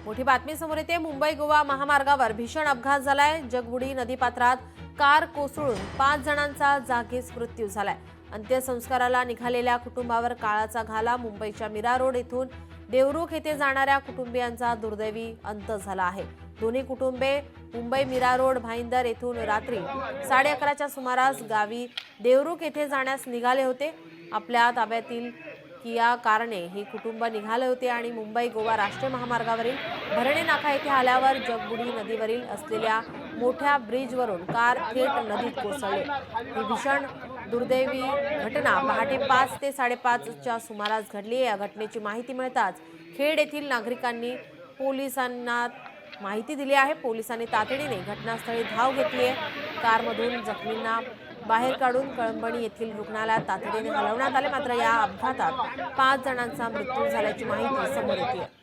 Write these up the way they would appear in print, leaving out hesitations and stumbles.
मोठी बातमी समोर येते। मुंबई गोवा महामार्गावर भीषण अपघात झालाय। जगबुडी नदीपात्रात कार कोसळून 5 जणांचा जागीच मृत्यू झालाय। अंत्यसंस्काराला निघालेल्या कुटुंबावर काळाचा घाला। मुंबईच्या मीरा रोड येथून देवरुख येथे जाणाऱ्या कुटुंबियांचा दुर्दैवी अंत झाला आहे। दोन्ही कुटुंबे मुंबई मीरा रोड भाईंदर येथून रात्री 11:30च्या सुमारास गावी देवरुख येथे जाण्यास निघाले होते। आपल्या ताब्यातील किया कारने हे कुटुंब निघाले होते आणि मुंबई गोवा राष्ट्रीय महामार्गावरील भरणे नाका येथे आल्यावर जगबुडी नदीवरील असलेल्या मोठ्या ब्रिजवरून कार थेट नदीत कोसळली। ही भीषण दुर्दैवी घटना पहाटे 5 ते 5:30च्या सुमारास घडली। या घटनेची माहिती मिळताच खेड येथील नागरिकांनी पोलिसांना माहिती दिली आहे। पोलिसांनी तातडीने घटनास्थळी धाव घेतली आहे। कारमधून जखमींना बाहेर काढून कळंबणी येथील रुग्णालयात तातडीने हलवण्यात आले। मात्र या अपघातात 5 जणांचा मृत्यू झाल्याची माहिती समोर येते।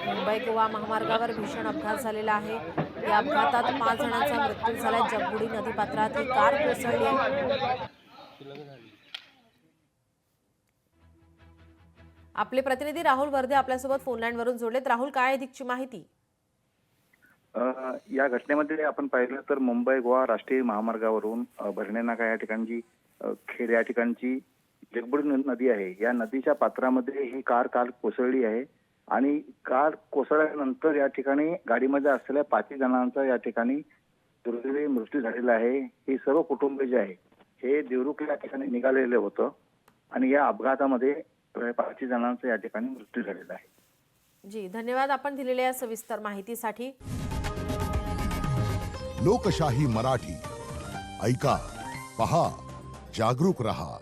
मुंबई गोवा महामार्गावर भीषण अपघात झालेला आहे। या अपघातात 5 जणांचा मृत्यू झालाय। जगबुडी नदीपात्रात ही कार कोसळली आहे। आपले प्रतिनिधी राहुल वर्धे आपल्यासोबत फोनलाईनवरून जोडलेत। राहुल, काय अधिकची माहिती? या घटनेमध्ये आपण पाहिलं तर मुंबई गोवा राष्ट्रीय महामार्गावरून भरणे नाका या ठिकाणची खेड या ठिकाणची जगबुडी नदी आहे। या नदीच्या पात्रामध्ये ही कार काल कोसळली आहे आणि कार कोसळल्यानंतर या ठिकाणी गाडीमध्ये असलेल्या 5 जणांचा या ठिकाणी दुर्दैवी मृत्यू झालेला आहे। हे सर्व कुटुंब जे आहे हे देवरुख या ठिकाणी निघालेले होतं आणि या अपघातामध्ये 5 जणांचा या ठिकाणी मृत्यू झालेला आहे। जी, धन्यवाद आपण दिलेल्या सविस्तर माहितीसाठी। लोकशाही मराठी ऐका, पहा, जागरूक रहा।